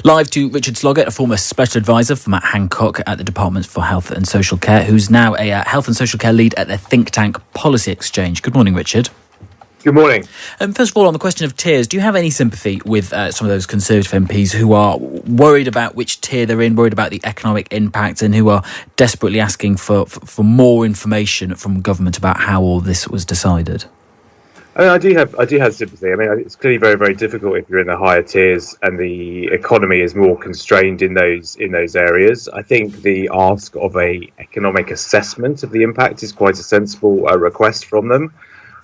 Live to Richard Sloggett, a former special advisor for Matt Hancock at the Department for Health and Social Care, who's now a health and social care lead at the think tank Policy Exchange. Good morning, Richard. Good morning. First of all, on the question of tiers, do you have any sympathy with some of those Conservative MPs who are worried about which tier they're in, worried about the economic impact, and who are desperately asking for more information from government about how all this was decided? I do have sympathy. I mean, it's clearly very, very difficult if you're in the higher tiers and the economy is more constrained in those areas. I think the ask of a economic assessment of the impact is quite a sensible request from them.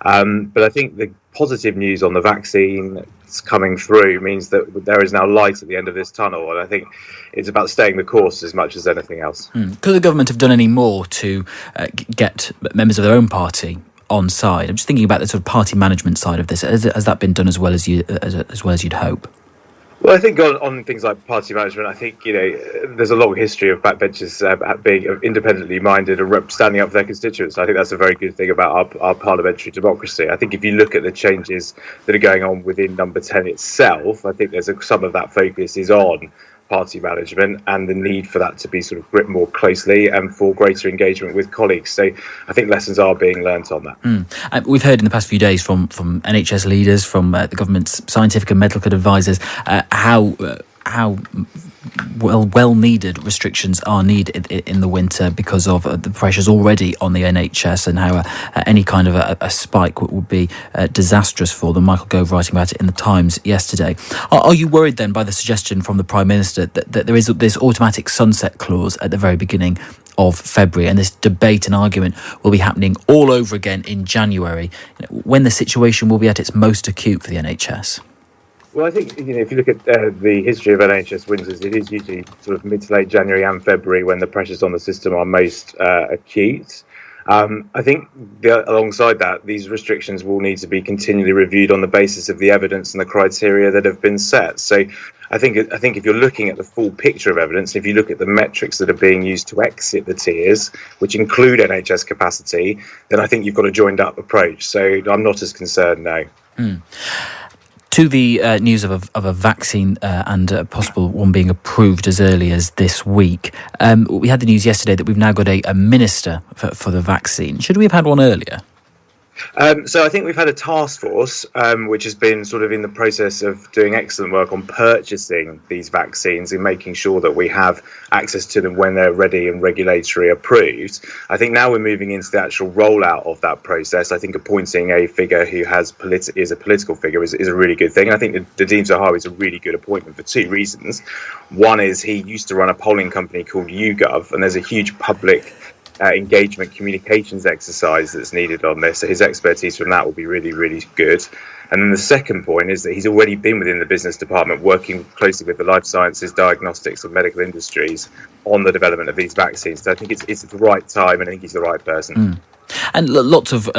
But I think the positive news on the vaccine that's coming through means that there is now light at the end of this tunnel, and I think it's about staying the course as much as anything else. Could the government have done any more to get members of their own party on side? I'm just thinking about the sort of party management side of this. Has that been done as well as you'd hope? Well, I think on things like party management, I think, there's a long history of backbenchers being independently minded and standing up for their constituents. I think that's a very good thing about our parliamentary democracy. I think if you look at the changes that are going on within Number 10 itself, I think some of that focus is on party management and the need for that to be sort of gripped more closely and for greater engagement with colleagues. So I think lessons are being learnt on that. We've heard in the past few days from NHS leaders, from the government's scientific and medical advisors, how well needed restrictions are needed in the winter because of the pressures already on the NHS, and how any kind of a spike would be disastrous for them. Michael Gove writing about it in the Times yesterday. Are you worried then by the suggestion from the Prime Minister that there is this automatic sunset clause at the very beginning of February, and this debate and argument will be happening all over again in January, when the situation will be at its most acute for the NHS? Well, I think, if you look at the history of NHS winters, it is usually sort of mid to late January and February when the pressures on the system are most acute. I think alongside that, these restrictions will need to be continually reviewed on the basis of the evidence and the criteria that have been set. So I think if you're looking at the full picture of evidence, if you look at the metrics that are being used to exit the tiers, which include NHS capacity, then I think you've got a joined up approach. So I'm not as concerned now. To the news of a vaccine and a possible one being approved as early as this week, we had the news yesterday that we've now got a minister for the vaccine. Should we have had one earlier? So I think we've had a task force which has been sort of in the process of doing excellent work on purchasing these vaccines and making sure that we have access to them when they're ready and regulatory approved. I think now we're moving into the actual rollout of that process. I think appointing a figure who is a political figure is a really good thing. And I think Nadhim Zahawi is a really good appointment for two reasons. One is he used to run a polling company called YouGov, and there's a huge public engagement communications exercise that's needed on this. So his expertise from that will be really, really good. And then the second point is that he's already been within the business department working closely with the life sciences, diagnostics and medical industries on the development of these vaccines. So I think it's the right time, and I think he's the right person. And lots of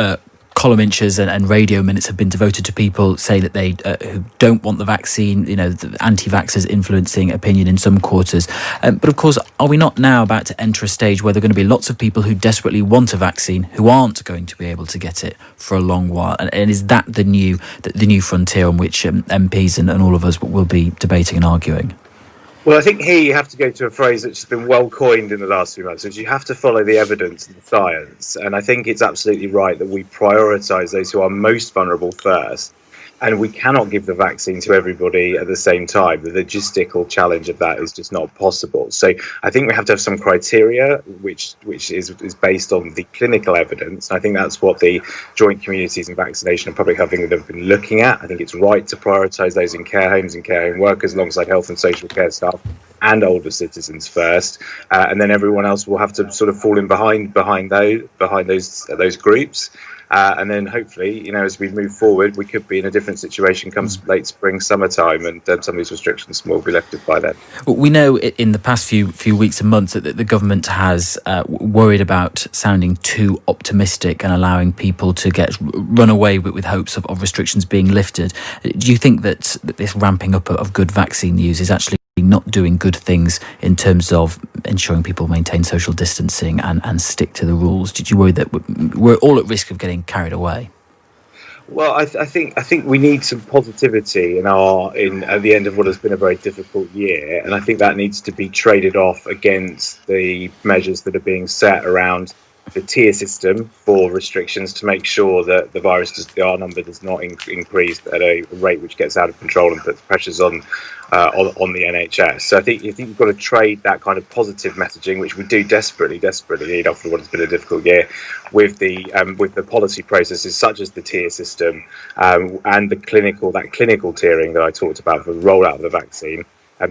column inches and radio minutes have been devoted to people saying that they who don't want the vaccine, the anti-vaxxers influencing opinion in some quarters. But of course, are we not now about to enter a stage where there are going to be lots of people who desperately want a vaccine who aren't going to be able to get it for a long while? And is that the new frontier on which MPs and all of us will be debating and arguing? Well, I think here you have to go to a phrase that's been well coined in the last few months, which you have to follow the evidence and the science. And I think it's absolutely right that we prioritise those who are most vulnerable first. And we cannot give the vaccine to everybody at the same time. The logistical challenge of that is just not possible. So I think we have to have some criteria which is based on the clinical evidence. And I think that's what the Joint Communities and Vaccination and Public Health England have been looking at. I think it's right to prioritise those in care homes and care home workers alongside health and social care staff and older citizens first, and then everyone else will have to sort of fall in behind those groups. And then hopefully, as we move forward, we could be in a different situation come late spring, summertime, and some of these restrictions will be lifted by then. We know in the past few weeks and months that the government has worried about sounding too optimistic and allowing people to run away with hopes of restrictions being lifted. Do you think that this ramping up of good vaccine news is actually not doing good things in terms of ensuring people maintain social distancing and stick to the rules? Did you worry that we're all at risk of getting carried away? Well, I think we need some positivity in at the end of what has been a very difficult year, and I think that needs to be traded off against the measures that are being set around the tier system for restrictions to make sure that the R number does not increase at a rate which gets out of control and puts pressures on the NHS. So I think you've got to trade that kind of positive messaging, which we do desperately need after what has been a difficult year, with the policy processes such as the tier system and the clinical tiering that I talked about for the rollout of the vaccine.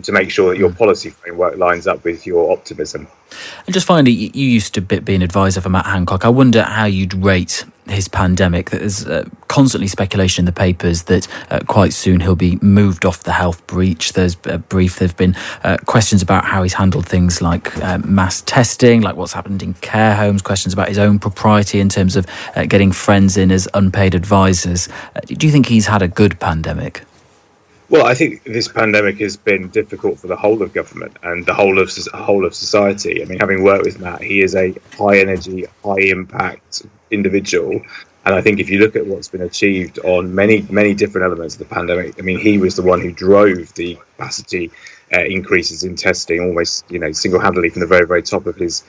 To make sure that your policy framework lines up with your optimism. And just finally, you used to be an advisor for Matt Hancock. I wonder how you'd rate his pandemic. There's constantly speculation in the papers that quite soon he'll be moved off the health breach. There's a brief. There've been questions about how he's handled things like mass testing, like what's happened in care homes, questions about his own propriety in terms of getting friends in as unpaid advisors. Do you think he's had a good pandemic? Well, I think this pandemic has been difficult for the whole of government and the whole of society. I mean, having worked with Matt, he is a high energy, high impact individual. And I think if you look at what's been achieved on many different elements of the pandemic, I mean, he was the one who drove the capacity increases in testing almost, single-handedly from the very, very top of his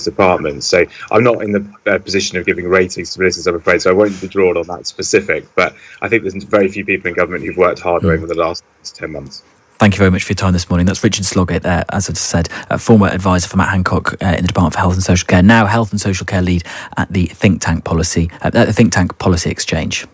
department. So I'm not in the position of giving ratings to ministers, I'm afraid, so I won't be drawn on that specific. But I think there's very few people in government who've worked harder over the last 10 months. Thank you very much for your time this morning. That's Richard Sloggett there, as I just said, former advisor for Matt Hancock in the Department for Health and Social Care, now Health and Social Care lead at the think tank Policy Exchange.